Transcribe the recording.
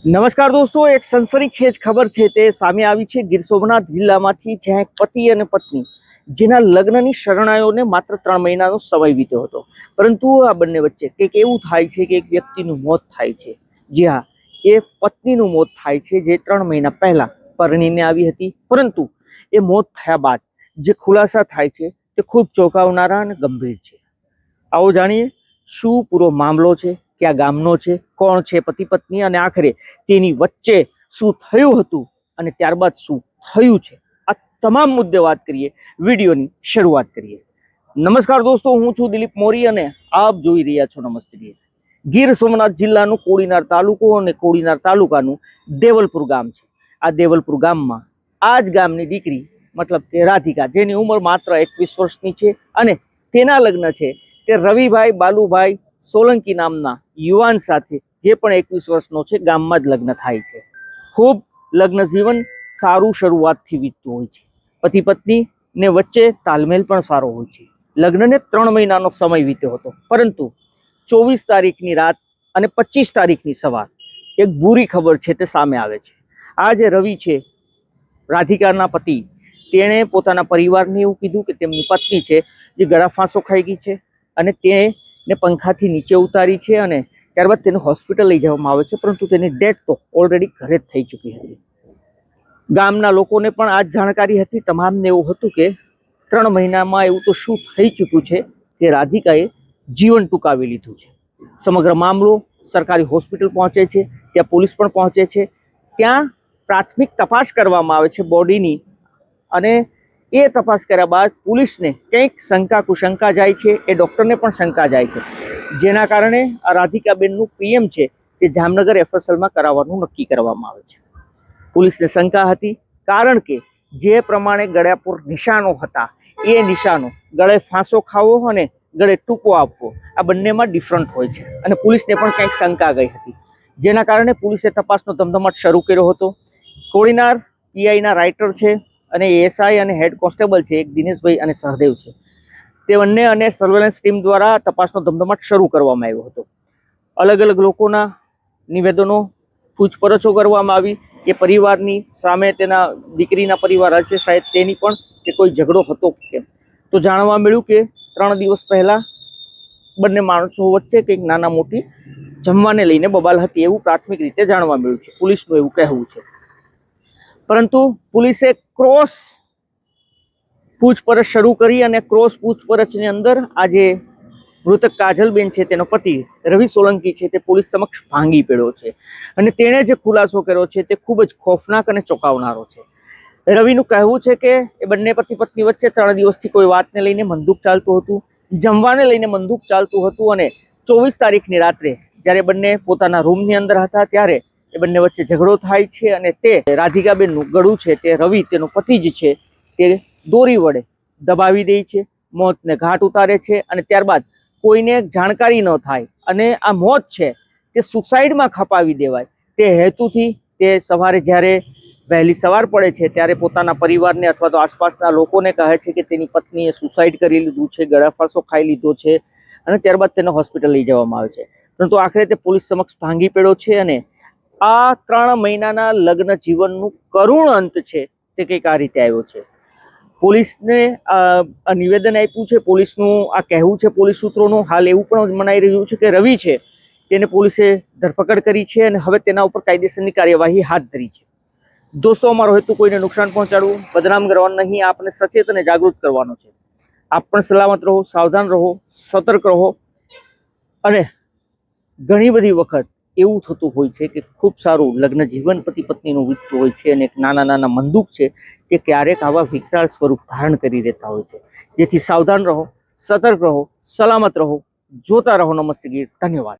નમસ્કાર દોસ્તો, એક સનસનીખેજ ખબર છે તે સામે આવી છે ગીર સોમનાથ જિલ્લામાંથી, જ્યાં એક પતિ અને પત્ની જેના લગ્નની શરણાઈઓને માત્ર 3 મહિનાનો સમય વીત્યો હતો, પરંતુ આ બંને વચ્ચે કંઈક એવું થાય છે કે એક વ્યક્તિનું મોત થાય છે. જી હા, એ પત્નીનું મોત થાય છે જે 3 મહિના પહેલા પરણીને આવી હતી, પરંતુ એ મોત થયા બાદ જે ખુલાસા થાય છે તે ખૂબ ચોંકાવનારા અને ગંભીર છે. આવો જાણીએ શું પૂરો મામલો છે, ક્યાં ગામનો છે, કોણ છે પતિ પત્ની, અને આખરે તેની વચ્ચે શું થયું હતું અને ત્યારબાદ શું થયું છે. આ તમામ મુદ્દે વાત કરીએ, વિડીયોની શરૂઆત કરીએ. નમસ્કાર દોસ્તો, હું છું દિલીપ મોરી અને આપ જોઈ રહ્યા છો નમસ્તે ગીર. ગીર સોમનાથ જિલ્લાનું કોડીનાર તાલુકો અને કોડીનાર તાલુકાનું દેવલપુર ગામ છે. આ દેવલપુર ગામમાં આ જ ગામની દીકરી મતલબ કે રાધિકા, જેની ઉંમર માત્ર 21 વર્ષની છે અને તેના લગ્ન છે તે રવિભાઈ બાલુભાઈ સોલંકી નામના યુવાન સાથે, જે પણ 21 વર્ષનો છે, ગામમાં જ લગ્ન થાય છે. ખૂબ લગ્ન જીવન સારું શરૂઆતથી વીતતું હોય છે. પતિ પત્ની ને વચ્ચે તાલમેલ પણ સારો હોય છે. લગ્નને 3 મહિનાનો સમય વીત્યો હતો, પરંતુ 24 તારીખની રાત અને 25 તારીખની સવાર એક બુરી ખબર છે તે સામે આવે છે. આ જે રવિ છે, રાધિકાના પતિ, તેણે પોતાના પરિવારને એવું કીધું કે તેમની પત્ની છે જે ગળા ફાંસો ખાઈ ગઈ છે અને તેને પંખાથી નીચે ઉતારી છે અને ત્યારબાદ તેને હોસ્પિટલ લઈ જવામાં આવે છે, પરંતુ તેની ડેથ તો ઓલરેડી ઘરે જ થઈ ચૂકી હતી. ગામના લોકોને પણ આ જ જાણકારી હતી. તમામને એવું હતું કે 3 મહિનામાં એવું તો શું થઈ ચૂક્યું છે કે રાધિકાએ જીવન ટૂંકાવી લીધું છે. સમગ્ર મામલો સરકારી હોસ્પિટલ પહોંચે છે, ત્યાં પોલીસ પણ પહોંચે છે. ત્યાં પ્રાથમિક તપાસ કરવામાં આવે છે બોડીની, અને એ તપાસ કર્યા બાદ પોલીસને કંઈક શંકા કુશંકા જાય છે, એ ડૉક્ટરને પણ શંકા જાય છે, જેના કારણે આ રાધિકાબેનનું પીએમ છે તે જામનગર એફએસએલમાં કરાવવાનું નક્કી કરવામાં આવે છે. પોલીસને શંકા હતી, કારણ કે જે પ્રમાણે ગળા પર નિશાનો હતા, એ નિશાનો ગળે ફાંસો ખાવો અને ગળે ટૂંકો આપવો, આ બંનેમાં ડિફરન્ટ હોય છે, અને પોલીસને પણ કંઈક શંકા ગઈ હતી, જેના કારણે પોલીસે તપાસનો ધમધમાટ શરૂ કર્યો હતો. કોડીનાર પીઆઈના રાઇટર છે અને એએસઆઈ અને હેડ કોન્સ્ટેબલ છે, એક દિનેશભાઈ અને સહદેવ છે, તે બંને અને સર્વેલન્સ ટીમ દ્વારા તપાસનો ધમધમાટ શરૂ કરવામાં આવ્યો હતો. અલગ અલગ લોકોના નિવેદનો, પૂછપરછો કરવામાં આવી કે પરિવારની સામે તેના દીકરીના પરિવાર છે શાયદ તેની પણ કે કોઈ ઝઘડો હતો કે, તો જાણવા મળ્યું કે 3 દિવસ પહેલા બંને માણસો વચ્ચે કંઈક નાના મોટી જમવાને લઈને બબાલ હતી, એવું પ્રાથમિક રીતે જાણવા મળ્યું છે. પોલીસનું એવું કહેવું છે, પરંતુ પોલીસે ક્રોસ પૂછપરછ શરૂ કરી અને ક્રોસ પૂછપરછની અંદર આજે મૃતક કાજલબેન છે, તેનો પતિ રવિ સોલંકી છે, તે પોલીસ સમક્ષ ભાંગી પડ્યો છે, અને તેણે જે ખુલાસો કર્યો છે તે ખૂબ જ ખોફનાક અને ચોંકાવનારો છે. રવિનું કહેવું છે કે એ બંને પતિ પત્ની વચ્ચે 3 દિવસથી કોઈ વાતને લઈને મનદુખ ચાલતું હતું, જમવાને લઈને મનદુખ ચાલતું હતું, અને 24 તારીખની રાત્રે જ્યારે બંને પોતાના રૂમની અંદર હતા ત્યારે એ બંને વચ્ચે ઝઘડો થાય છે, અને તે રાધિકાબેનનું ગળું છે તે રવિ, તેનો પતિ જ છે, તે દોરી વડે દબાવી દે છે, મોતને ઘાટ ઉતારે છે, અને ત્યારબાદ કોઈને જાણકારી ન થાય અને આ મોત છે તે સુસાઇડમાં ખપાવી દેવાય તે હેતુથી તે સવારે જ્યારે વહેલી સવાર પડે છે ત્યારે પોતાના પરિવારને અથવા તો આસપાસના લોકોને કહે છે કે તેની પત્નીએ સુસાઇડ કરી લીધું છે, ગળાફાંસો ખાઈ લીધો છે, અને ત્યારબાદ તેને હોસ્પિટલ લઈ જવામાં આવે છે. પરંતુ આખરે તે પોલીસ સમક્ષ ભાંગી પડ્યો છે, અને આ 3 મહિનાના લગ્ન જીવનનું કરુણ અંત છે તે કંઈક આ રીતે આવ્યો છે. પોલીસને નિવેદન આપ્યું છે, પોલીસનું આ કહેવું છે પોલીસ સૂત્રોનું. હાલ એવું પણ મનાઈ રહ્યું છે કે રવિ છે તેને પોલીસે ધરપકડ કરી છે અને હવે તેના ઉપર કાયદેસરની કાર્યવાહી હાથ ધરી છે. દોસ્તો, અમારો હેતુ કોઈને નુકસાન પહોંચાડવું, બદનામ કરવાનું નહીં, આપને સચેત અને જાગૃત કરવાનો છે. આપ પણ સલામત રહો, સાવધાન રહો, સતર્ક રહો. અને ઘણી બધી વખત એવું થતું હોય છે કે ખૂબ સારું લગ્ન જીવન પતિ પત્નીનું વીતતું હોય છે, અને એક નાના નાના મંદુક છે કે ક્યારેક આવા વિકરાળ સ્વરૂપ ધારણ કરી દેતા હોય છે. જેથી સાવધાન રહો, સતર્ક રહો, સલામત રહો, જોતા રહો નમસ્તે ગીર. ધન્યવાદ.